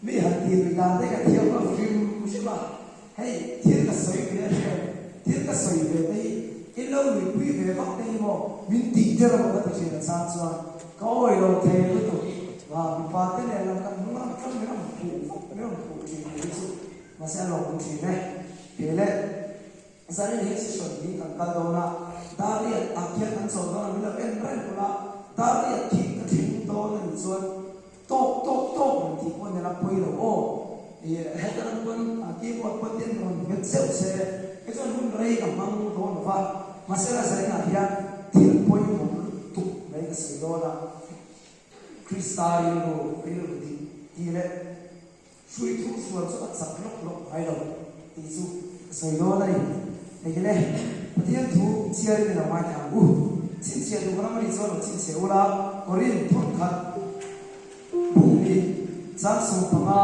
มีหันทีไปการได้กันเที่ยวก็ฟิล์มใช่ป่ะให้เที่ยวก็สวยไปเลยเที่ยวก็สวยไปได้อินเราหรือคุยไปฟังได้บ่มินตีเจอเราก็ต้องเชื่อสามส่วนก็เอาไว้เราเทก็ถูกว่ามีปาร์ตี้เนี่ยเรากันมันก็ไม่ต้องผูกไม่ต้องผูกจริงที่สุดมาเสียลงจริงไหมเดี๋ยวเลยสันนิษฐานส่วนนี้กันกันตรงนั้นดาริยอาเขียนอันส่วนนั้นมีเราเป็นเรื่องละดาริยที่กระถิ่นโตนั่นส่วนโตมันที่คนเนี่ยเราคุยเราโอ้ให้กันคนที่ว่าคนเด่นคนเป็นเซลล์เซ่ไอ้ส่วนคนเรื่องกับมังโดนว่ามาเสียละสันนิษฐานที่คุยผมตุกในกระสีโดนคริสตัลโลเป็นรูดีที่เล่ช่วยทุกส่วนสักสักลบให้เราที่สุดสวยโดนเลยไอ้เล่ปฏิญาณทุกเชื่อในเราไม่ทำสิ่งเชื่อดูเราไม่ได้สอนสิ่งเชื่อว่าคนเรียนทุกขัดบุญนี้จักส่งพมา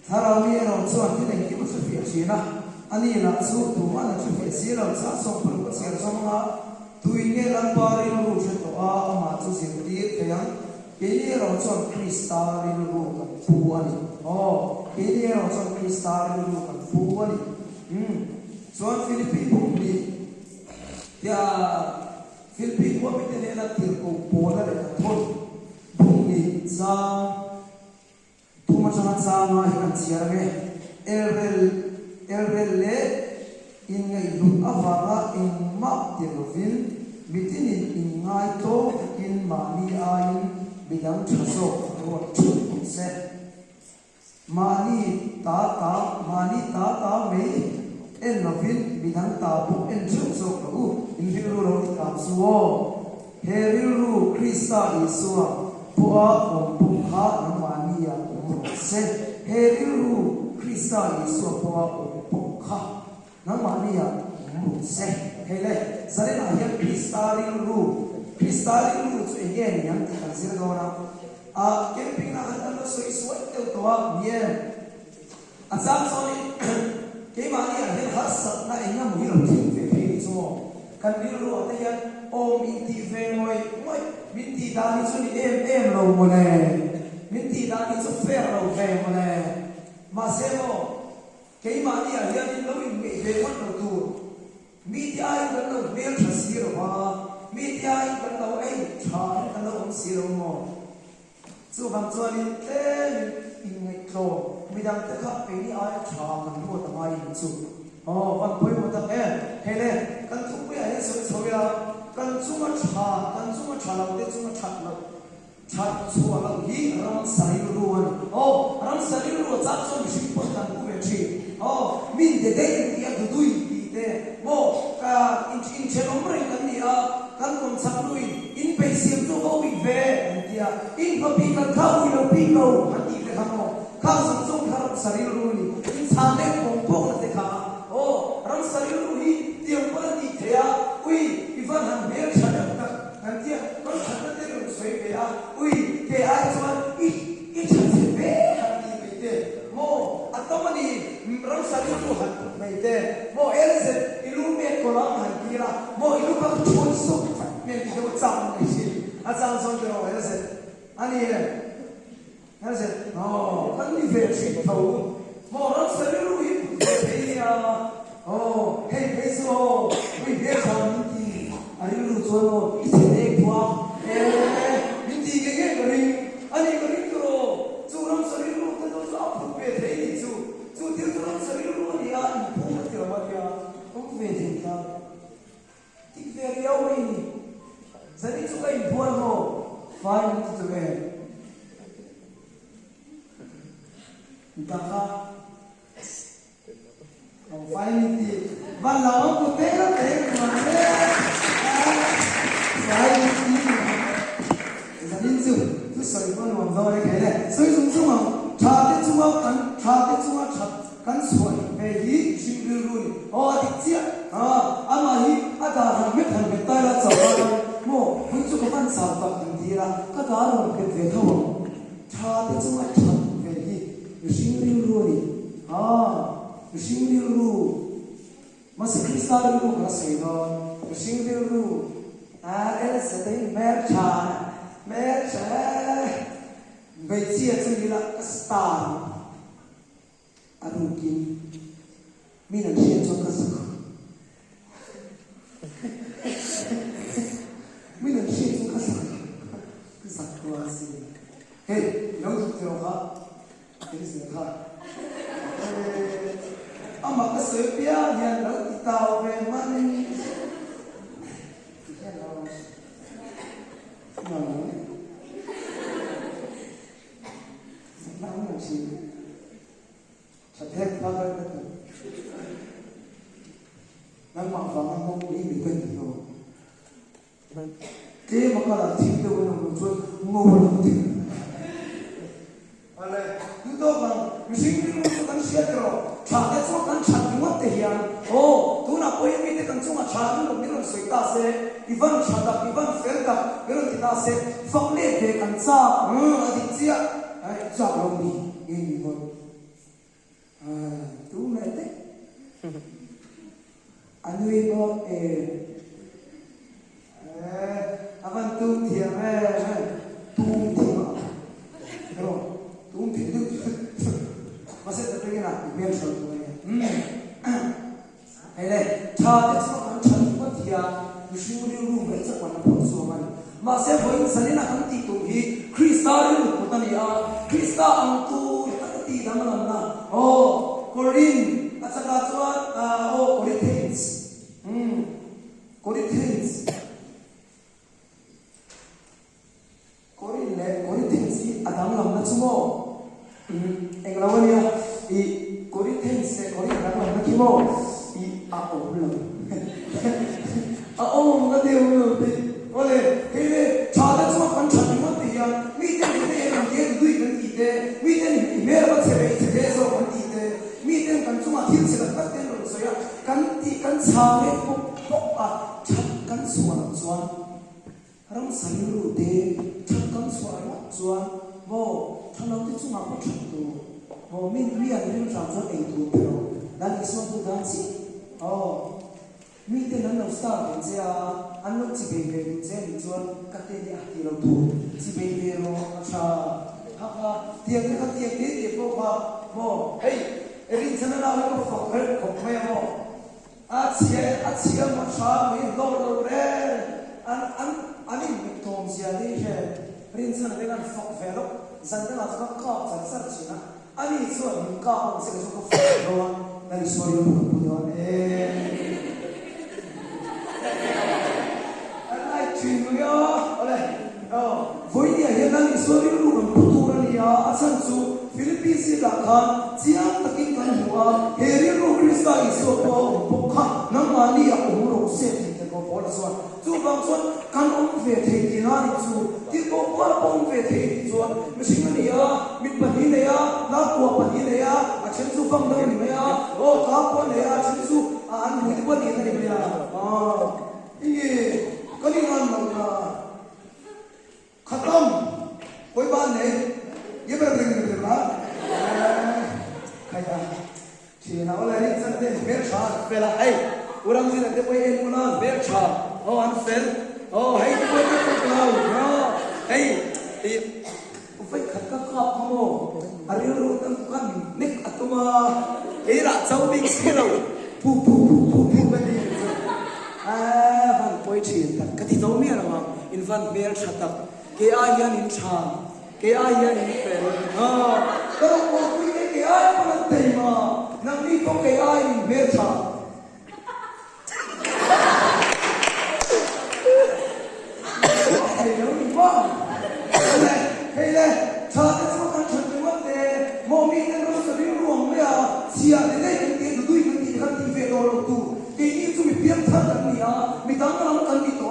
ถ้าเรามีเราสอนที่ไหนที่มันจะเสียชีนะอันนี้ละสู้ตัวอันนั้นจะเสียเราจักส่งพระเสียสมละตัวนี้ลันบาริโลรู้ชัดว่าอามาจุสิบดีเพียงเดี๋ยวเราสอนคริสต์าลิโลกันผู้อันนี้เดี๋ยวเราสอนคริสต์าลิโลกันผู้อันนี้ส่วนฟิลิปปินส์บุญนี้ที่ฟิลิปปินส์ว่าไม่ได้เล่นที่กูโป้ได้เลยทุนบุญนี้จ้าทุกมันจะนั่งจ้าหน่อยกันเสียไหมเอเรลเล่อินไงลุงอาฟาระอินมาเดียวฟิลมิตินิอินไงโตอินมานีอาอินบิดังชัสโซรวดชุดเสมานีตาไม่เอ็นนฟินบิดังตาบุเอ็นชุดโซกรูอินฟิรูโรติกามสัวเฮริรูคริสตาอิสัวพัวองปุขะนังมานียาอุมเสเฮริรูคริสตาอิสัวพัวองปุขะนังมานียาอุมเสเฮเลสเรนาเฮคริสตาลิรูสุเอเย่ยังที่กันเสียก่อนเก็บปิ้งอาหารเราสวยๆเต็มตัวเนี่ยอาจารย์สอนเกี่ยมาเนี่ยเห็นฮัสซัดน่ะเองยังมีเราทิ้งไปที่ชั่วกันมีรู้ว่าแต่ยังโอ้มินตีเฟงไม่มินตีดานิสุนี่เอ็มเราหมดเลยมินตีดานิสุเฟเราเฟงหมดเลยมาเสียโมเกี่ยมาเนี่ยเห็นเราไม่เฟงมันเราตัวมีที่ไอ้กันเราเบี้ยชัดสีหรอวะมีที่ไอ้กันเราไอ้ชากันเราองสีหรอโมสู้คำส่วนนี้เต้อิงไงโตไม่ดังแต่ข้าเป็นนี่ไอ้ชามันรู้แต่ไม่ยินสู้วันพุธวันตั้งเฮ้ยเลยกันทุกเรื่องสวยๆละกันสู้มาชาเราเด็ดสู้มาชัดสู้เราฮีรังสายรู้วันรังสายรู้จับส่วนชิปกันกูเองชีมินเด็กๆที่ยังดูดีเด้อินเชลอมเริกันนี่กันคนสักลุยอินไปเสียงตัวเขาวิเวอินพอปีกันเข้าวิโลปีเขาฮันดีเลยครับข้าวสังสมข้าวสายรู้นี่อินสามเด็กของพวกนั่นเด็กครับรังสายรู้นี่เดี๋ยววันนี้เทียอีฟันหันเบียร์ฉันกันเทียมันฉันนั่นเด็กสวยเบียร์เทียไอ้ส่วนอีฉันเสียเบียร์ฮันดีไปเด้อัตมานี่รังสายรู้หันไปเด้เอลิเซอิลูเมตโคลาหันกีฬาอิลูก็ชวนสุดเมติโดจำไม่ใช่อาจารย์สอนเราเอลิเซอันนี้เลยนั่นสิอันนี้เวทีเท่ารักษาเรื่องรูปเฮียเฮ้ยเบสโวิเบสเขามินตีอันนี้รู้ส่วนอีเสด็จทัวมินตีเก่งๆกันนี่อันนี้กันนี่ตัวจู่รักษาเรื่องรูปก็ต้องอัพรูปเบสเลยนี่จู่เดี๋ยวรักษาเรื่องรูปนี่อ่ะพูดเดี๋ยวว่าเดี๋ยวต้องเวทีกันที่เวทีเอาไว้นี่สันนิษฐานพูดโม่ไฟมันจะเป็นEntahkah file ini balau putera mana file ini jadi itu sorry pun orang orang kaya so semua cari semua kan suai bagi sendiri adik amai ada orang betul lah cakap mo untuk kapan sahabat sendirilah kata orang betul cari semua Singriru masih kristal dulu kelas itu Singriru elas sedang merca vậy chia cho đi là star anh kim mình là chia cho cái gì mình là chia cho cái gì cái gì quá gì hey lâu rồi chưa hả cái gì hả ông mà cái sợi bia hiện lâu thì tao về mà nên thật hết bao nhiêu cái thứ, năng mạng vàng năng mông đi bị quên rồi, thế mà có là thiếu đâu cái nào rồi ngô lắm thì, à này, chúng tôi bằng sinh viên chúng ta sẽ rồi, trả cái số căn chặt những vấn đề hiện, tu nào bây giờ mình để căn số mà trả những cái này sợi ta sẽ, ivan trả đập, ivan phèn đập, cái này ta sẽ phóng lên về căn sa, đi chia, chọn lòng đi, nghe thôi. Tu mete anu ibo avan tu thiam tu thiam no tu thiam masa tu pergi nak biar satu hay đây cha để cho anh chân bất thiam Chúa lưu luôn với các quan trọng số mà mà sẽ với dân là không tin tụng hi Christa lưu của ta này Christa ang tu ti dam lam na Corin at saka Corinthians Corinthians adam lam na sumo englawan niya Corinthians adam lam na kimo mga dewa oleh hele chada cuma kan chadi mati ya miten yang dia duit kan ide miten mereka cewek so kan ide miten kan cuma hil sekat katen lo saya kan same pok kan suan orang sayur de kan suan bo kalau itu cuma apa tu bo min lian min jangan itu pero dan isu tu dan si mi tên anh star đến giờ anh lúc chỉ về đến giờ mình chọn các tên để hạt tiêu thủ chỉ về rồi ha tiền các tiền để bo hey erin sana nào nó có phải có phải không chị mà sao mình đâu rồi anh mình thong gì đấy chứ erin sana dengan phật về lúc dân đó là có cọp dân sát chỉ na anh ấy số mình cọp sẽ có phật rồi dari số yêu của Tuhan với nhà hiện nay số liệu đủ bằng phụ ra đi asan su Philippines đã khan chiang tất kinh căn hua heri ro Krista iso po bokha nang mali a umuro se thì có bỏ là sao chu bang chuan kan về thế thì na đi chu ti ko pa về thế thì chuan mình sinh này mình bận đi này na của bận đi này chân chu phang đâu này cá của này chân chu anh muốn đi bận đi này 이게 거리만 나오나 खत्म कोई बात नहीं ये बात नहीं करना खाया चीना वाला नहीं सकते मेरे साथ पहला है उरंग से लगते कोई एक मुना मेरे साथ अनफेल है तो कोई ना है ये उफे खत्ता का हमो अरे रोतन kan nik atuma era chawbing selo pu bani van poi chin tak kati to mi ala in van ber thatak ke ayan in cha ke ayan in fel pero ko kui ke ay pa tay ma nang ni ko ke ay in ber cha ay no ni ba hey le cha ta so kan chon ni wa de mo mi ne ro so ri ruang me sia de le ke du dui kan ti ve do lo tu ke ni chu mi piam tha kan ni mi dang lam kan ni to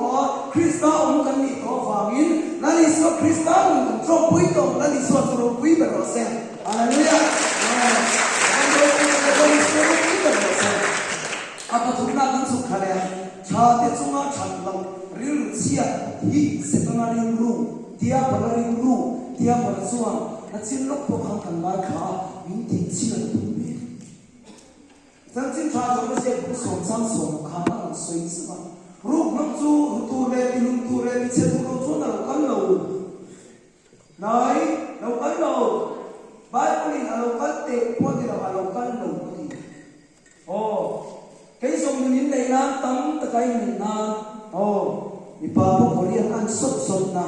Krista om kan ni to wangin nani so Krista om tro pui to nani so tro pui be ro se haleluya apa tu na kan su khale cha te chunga chan lam ril sia hi se tanga rin ru tia pala rin ru tia pala suang na chin lok po khang kan mai kha min ti chi la tu me zang chin cha zo na se bu som sam som kha na soi si ma ru nam chu tu le ti lum tu le ti che tu lo chu na kan lo nói đâu cấn đâu bái có đi đâu cấn tệ có thì là đâu cấn đâu có thì cái sông mình đây na tắm tất cái mình na đi pa bốc có đi ăn sốt sốt na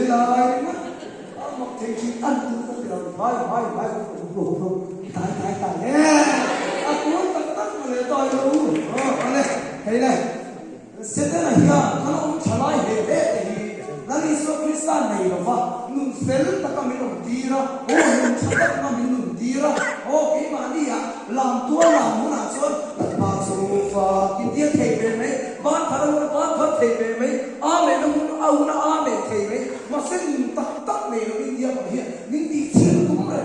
lại mất một thế chi ăn cũng không được vai không tại muốn tắt mà lại tôi luôn này thấy này sẽ thế này ha nó ông trả lại về thì là lý do Christian này là va nung fel ta ka mình nung tira nung chata ka mình nung tira cái mà đi làm tua làm muốn là cho ba số và kinh tế thầy về mấy bán thằng nó bán thằng thầy về mấy mẹ nó muốn ông nó mẹ thầy mấy mà sẽ tắt này nó India mà hiện những đi thiên cũng rồi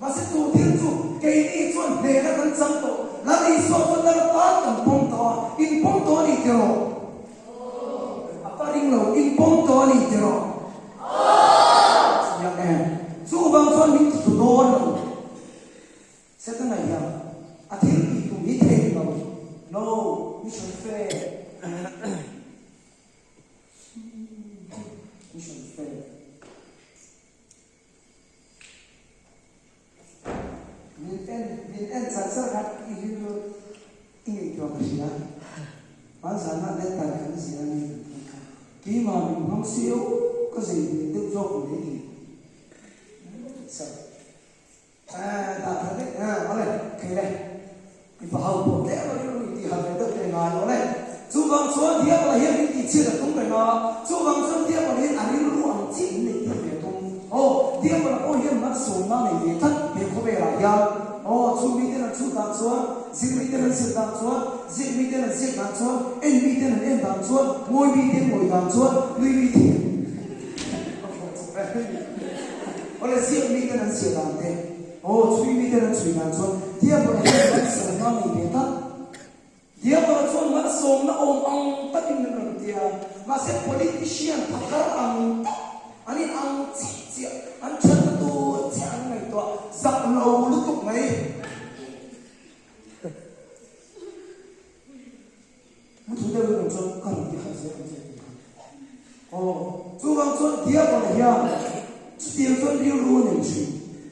mà sẽ tu thiên tu cái đi chuẩn để nó cần sắm tổ là đi so với nó ta cần phong to in phong to đi theo apa ring lo in phong to đi theo yang su bang son mình tu don lo sẽ thế này à thiên đi tu đi thầy lo no mission fair mission fair Min sản xuất hạt ini cho cái gì đó, bán sản xuất lên tài cái gì đó khi mà mình không siêu có gì mình tự do của đấy thì sao ta thấy đấy nó này cái này mình bảo hậu bộ lẽ nó thì hậu phải tự cái ngài nó này chú vâng số thiếp là hiện những thì chưa được đúng cái nó chú vâng số thiếp là hiện ảnh nó luôn chính để thiếp về tung thiếp là có hiện mắt số nó này về thất về có về lại nhau chú mi tên là chú tạm xuống, dịch mi tên là dịch tạm xuống, dịch mi tên là dịch tạm xuống, en mi tên là en tạm xuống, ngồi mi tên ngồi tạm xuống, lui mi tên. Oleh dịch mi tên là dịch tạm tên, chui mi tên là chui tạm xuống, dia boleh hiện sống nó này về thất, dia boleh xuống mắt sống nó ông tất nhiên là dia, mà sẽ politician thắc anh chỉ anh chân tu chẳng này to giặc lâu lúc tục này một thứ đây là cho cần cái hạt giống chú vâng cho dia còn là ya tiền cho điêu luôn này chứ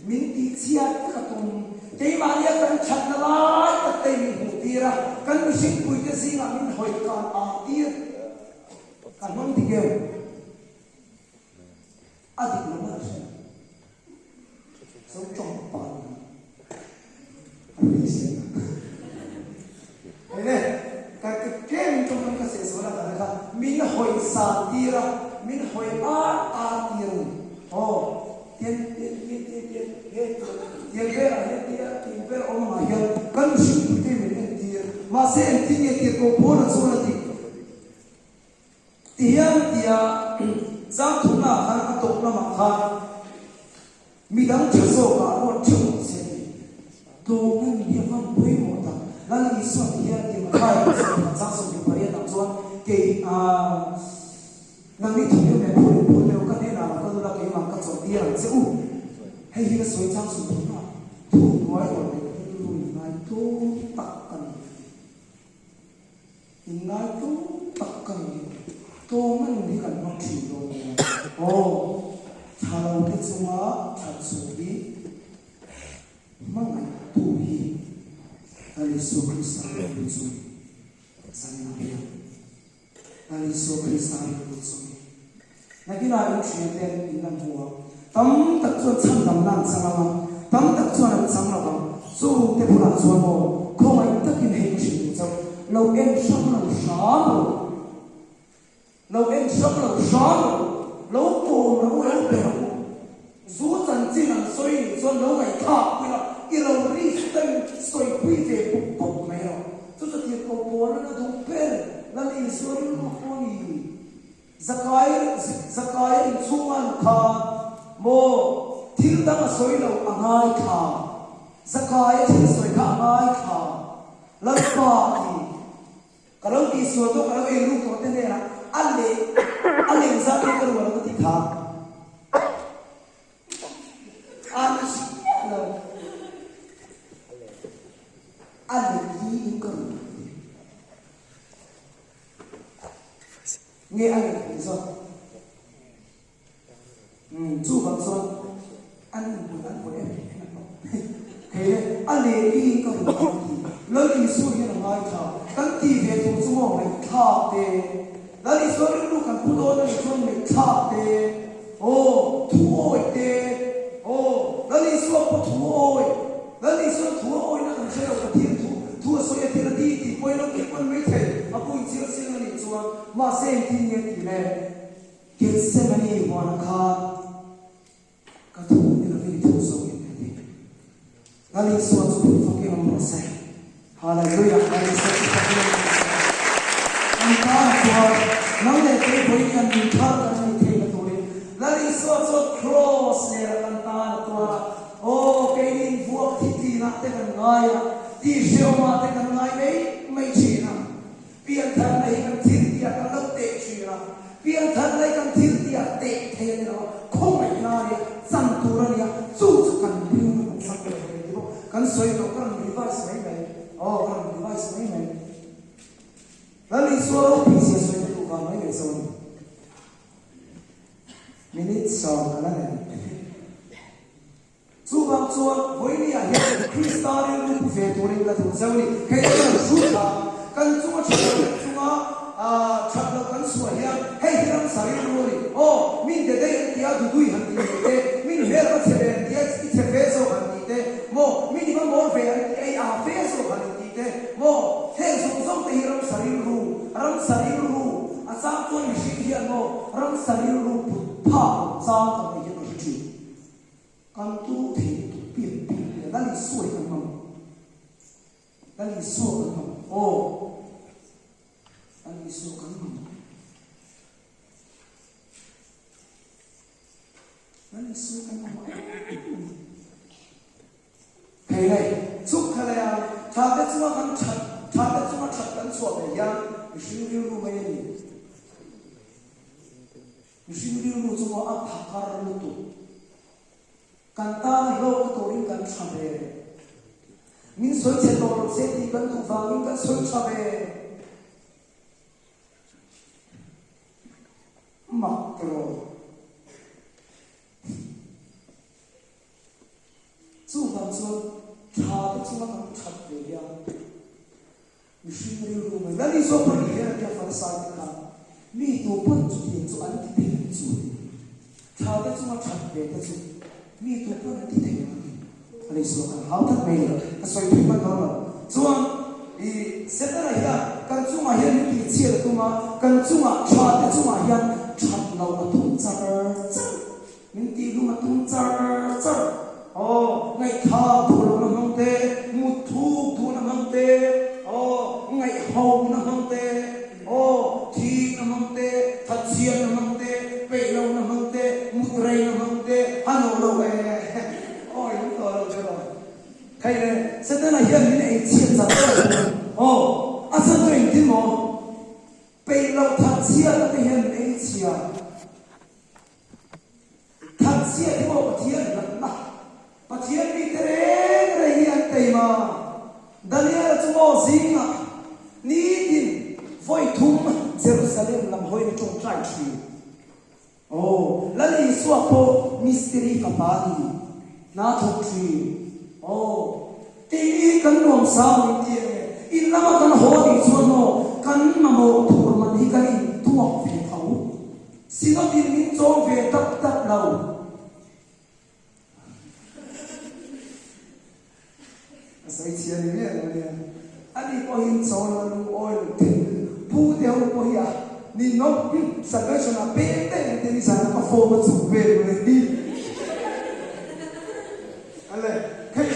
mình đi chia cái tung cái mà dia cần chặt nó lại cái tay mình hụt đi ra cần mình xin quỳ cái gì là mình hỏi còn tiền cần mong thì kêu adik nomor sống trong bàn thế này cái mình trong cái sự số là cái mình hỏi sa tira mình hỏi a tira tiền về là tiền về ông mà hiểu cần sự tiền mình tiền mà sẽ tiền có bốn là số là tiền giang thủ na han tộc na mặc khan mi dang chaso ka ron chung se to ngan ni van pui mo ta lan ni so ya ti ma khai sa so ni pare na chuan ke nang ni thu me phu le ka ne na ka la ke ma ka so ti ra se hei hi ka soi chang su tu na thu moi ro le lu ni mai tu tak kan ngai tu tak kan to man ni kan mang thi lo thao cái sung á thật sự đi mang lại tu hi Aliso Krista Yesus sang nabiya Aliso Krista Yesus nakina yung sheten inam huwa tam tak chuan cham dam nan sangama tam tak chuan sang la bang su te phula chuan mo khomai takin hei chi chau lo en sam lo sha lâu em sống lâu sống lâu cổ lâu lâu bèo dù chẳng chỉ là xoay cho lâu ngày thọ quy là cái lâu đi tên xoay quy về bụng bụng mèo cho cho tiền cầu bố nó thùng bên là đi xoay nó phong gì zakai chung ăn khá mô thiếu đang là xoay lâu ăn hai khá zakai thiếu xoay khá hai khá lần ba thì cả lâu đi xoay cho cả lâu em lúc có tên này là anh ra cái cơ hội thì thà anh là anh gì cơ nghe anh thì sao chú bằng xuân ăn của em thế anh lấy đi có được không thì lấy đi suy nghĩ là ngay thà căn ti về tụ chúng mong này thà thế lấy đi suy nghĩ lúc căn phụ đồ này chúng mình thà thế ô thu ôi thế ô lấy đi suy nghĩ thu ôi lấy đi suy nghĩ thu ôi nó làm sao có tiền thu suy nghĩ tiền đi thì quay nó cái con mấy thế mà quay chiếu xin nó đi chùa mà xem tin nhật thì này cái xem này hoàn khát cái thu như là vì thu suy nghĩ Kali suatu fakir merasa, haleluya, haleluya. Entah tua, namanya terbuikan di thar dan di tuli. Kali suatu cross era entah tua, oh kainin buat titi nak tekan gaya, tisio mat tekan gayaไม่Cina. Biar thar lagi kan tirtia kan lotte Cina. Biar thar lagi kan tirtia te thena, kau mai nari santuran ya, susukan biung santuran. Kan soi to kan device mai mai kan device mai mai lali suara PC soi tu kan mai mai soi minute song kan ne subang suan voi ni ya kristari lu ve to ring la tu zauli kai kan suta kan cuma cuma chapla kan suwa ya hey hiram sari lu ri min de de ya du dui han ni de min her ba chebe ya ithe ve so han mo minimum more fair ai face so kan ti te mo he song te ram sarir ru asam to ni shi hian mo ram sarir ru pha sa ka ni ke chi kan tu the tu pi la li suai kan mo la li su kan mo la li su kan mo la li su kan mo cái này chúc cái này cha biết chúng ta kan cha biết chúng ta cha kan suy về ya mình siêu lưu mấy gì mình siêu lưu chúng ta áp thakar lưu tu kan ta lâu cái tổ đình kan cha về mình soi chế tổ sẽ đi kan tu vang mình kan soi cha về mặc rồi chú bằng xuân cha biết chúng ta cần chặt về ya, mình suy nghĩ luôn mà, là lý do bởi vì là cái phần sai cái nào, lý do bởi vì chúng anh đi theo chú, cha biết chúng ta chặt về cái chú, lý do bởi vì đi theo anh, lý do là hao thật mấy rồi, cái xoay thủy mất đó rồi, chú anh, thì sẽ là ya, cần chúng ta hiện đi chia được mà, cần chúng ta cha biết chúng ta hiện chặt lâu mà tung chặt, mình đi luôn mà tung chặt ngày thao thu nó không tệ, một thu nó không tệ, ngày hậu nó không tệ, thi nó không tệ, thật xiên nó không tệ, bể lâu nó không tệ, một rây nó không tệ, Hà Nội đâu về, đúng rồi cái này sẽ tới là hiện cái này xiên ra rồi, sao tôi hình tin một, bể lâu thật xiên nó thể hiện cái xiên, thật xiên thì một xiên là nặng. Pasien ni tereng rehian tema Daniel chumo zinga ni tin voi thum Jerusalem lam hoi na chong trai chi lali swapo mystery kapani na thok chi ti kan nom sa ni ti in lama kan ho ni chuno kan mamo thur man hi kan in tuak ve thau sino tin min chong ve tap tap lau sai chia ni ne ani ko hin so na lu oil tin pu de ho ko ya ni no sa ga chona pe te ni sa ka fo ma chu ve ni ale kai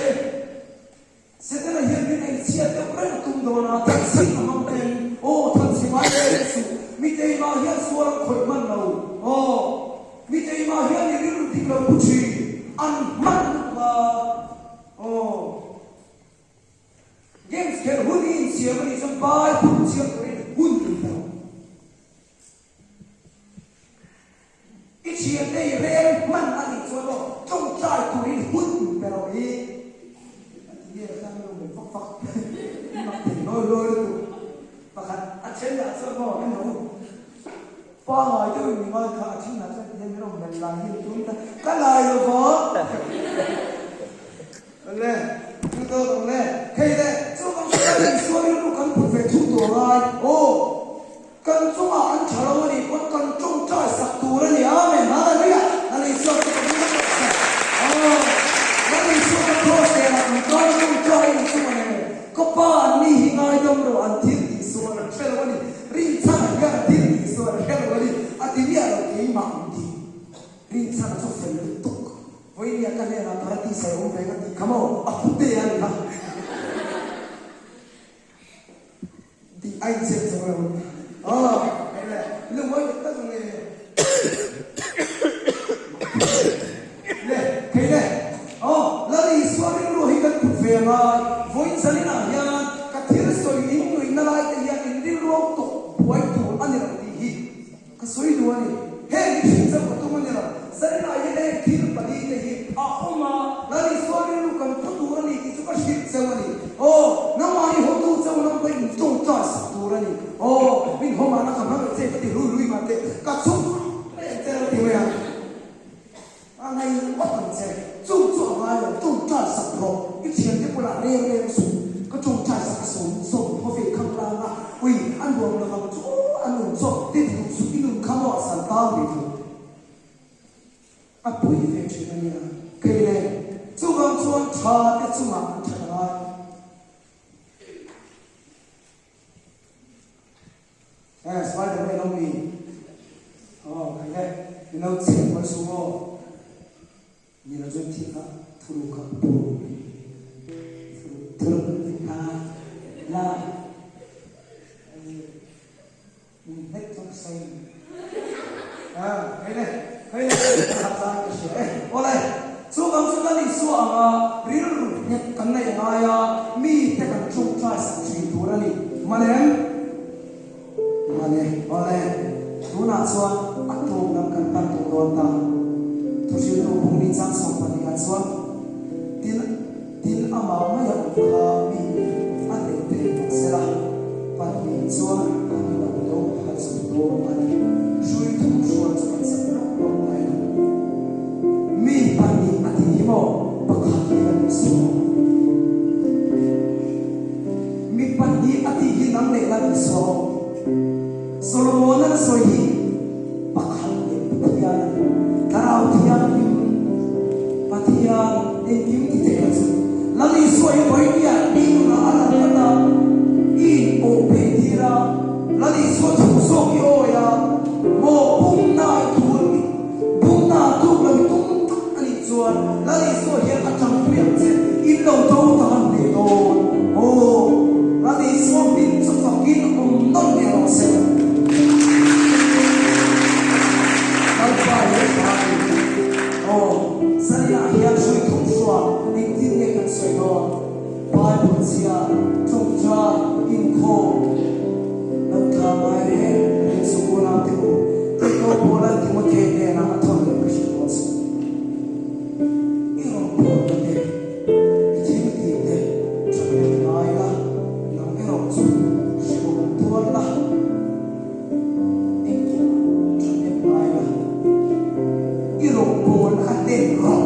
se te na hier ni chia te pre tum do na ta si ma mo ten tan si ma ye su mi te ma hier so ra khoi man lo mi te ma hier ni ru ti lo pu chi an man ba Games can win in Germany some by put Germany win now. Each year they ran man and it's all don't try to win win pero yeah sang luôn mình fuck mặc thì lôi lôi luôn và khăn ăn chén là sao bỏ cái nó pa ngai tu ni ngai kha chin na cha ye mi ro mel la hi tu ta ka la yo ko le tu to le kai le so ka ni so ni lu kan pu fe tu to ngai o kan chung a an chalo ni kon kan chung cha sak tu ra ni a me na ni ya na ni so ka ni o na ni so ka to se na ni ko chung cha ni so ne ko pa ni ngai dom ro an thi ni so na fel wa ni rin cha ya thi ni so na fel wa ni a ti ya ro ki ma ti rin cha na so fel tu voi ni ka ne na ta ti sai o pe ga ti kamo a pu te ya ni ha di ai se so ro lu mới được tới người nè thấy nè là đi xóa đi luôn hình cái cục về mà với gia đình nào nha cái thứ soi in người na lại cái nhà đi luôn tổ quay tổ anh này đi cái soi đuôi này hey đi xem một tụi mình là gia đình nào như thế thì nó đi cái gì ông mà là đi xóa đi luôn cần phụ đuôi này thì chúng ta ship xem này nó mà đi hỗ trợ xem nó phải trông cho đuôi này mình hôm mà nó còn nói về cái lui mà thế cả chung thế là điều này anh ấy bắt đầu sẽ chung cho ai là chung cho sập rồi cái chuyệnที่คนละเรื่องสูงก็chung cho sậpสูงส่งพอเฟคข้างล่างอ่ะอุ้ยอันรวมแล้วก็อันหนึ่งส่งที่ถูกสุดที่หนึ่งข้างว่าสันตาไปถูกอ่ะปุ้ยเฟคชื่อนี้นะเคยเลยจู่กันชวนชาที่จู่มาชนะสบายแต่ไม่ต้องมีใครเนี่ยเราเสียงมันสูงนี่เราจะที่อ่ะทุลุกับปูทุลุกับลาเล็กต้องใส่ใครเนี่ยทำได้ก็เสียโอ้เลยสู้กันสู้กันนี่สู้อ่ะรีรุ่นเนี่ยกันในยังไงอ่ะมีแต่กันจุกใจสักทีตัวนี่มาเลยoleh tuna suan atung nam kan tan tu don ta tu si tu bung ni chang song pa ni suan tin ama ma ya ka mi a le te sela pa ni suan ka ni na do ha su do ma ni shui tu suan suan sa na lo mai mi pa ni a ti mo pa ka ki ni su mi pa ni a ti hi nam le la ni so Solomon na sohi pakhan ni patiyan tarau tiyan patiyan ekim ti te lali sohi boy dia ni na ala kata I o pe tira lali so thu so yo ya mo bung na tu la tum ani chuan lali so hi a chang tu yang che I lo to ta han de do lali so bin so fakin non ne ro se Saya hian sui thum suwa ing tin ne kan soi do pai pun sia chung cha in kho lam tha mai re ring su ko na te ko bola ti mo the ne na thon le shi ko su I ro ko na te ti ti te chung ne mai la na me ro su shi ko tu la ing ki chung ne mai la I ro ko na te ro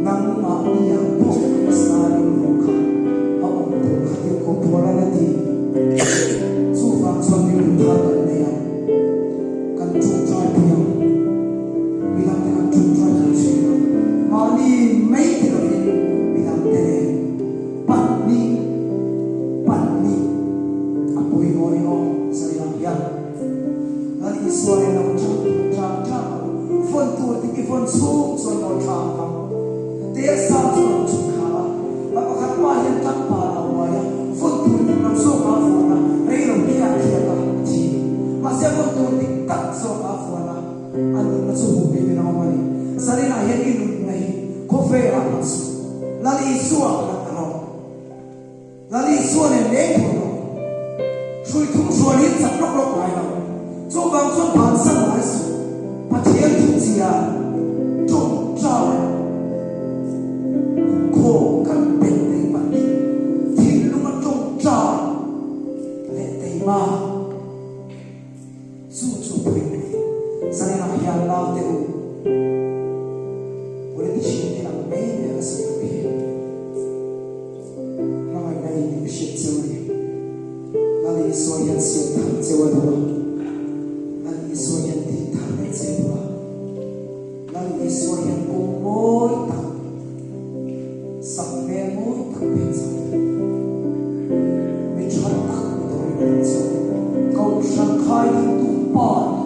Nang là đi xua là tao là đi xua này lấy của nó suy thủng xua đi sắp lóc lóc lại đâu cho vang xuân bản sân lại sự mà thiên thủng gì à trông trao khổ căn bệnh đấy bạn đi thiên lúc nó trông trao lệ tây ma su su bệnh sa nên là hiền lao tiêu boleh di sini nak main ya sesuatu mana yang ini mesti curi lalu soyan siapa cewek lalu soyan ditanya cewek lalu soyan kumoi tak sampai moi tak betul mencari tak betul kau sangkai tumpah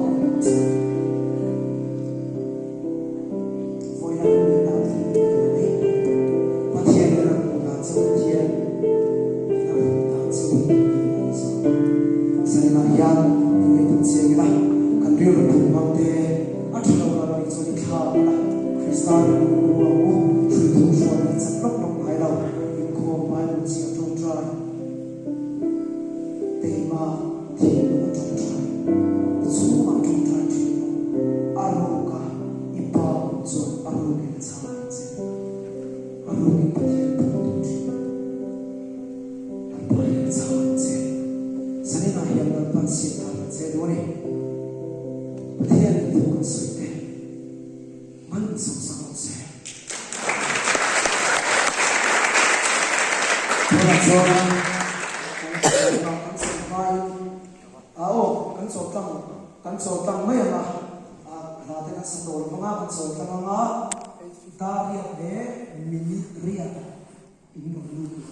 Dari ada minit ria ini dulu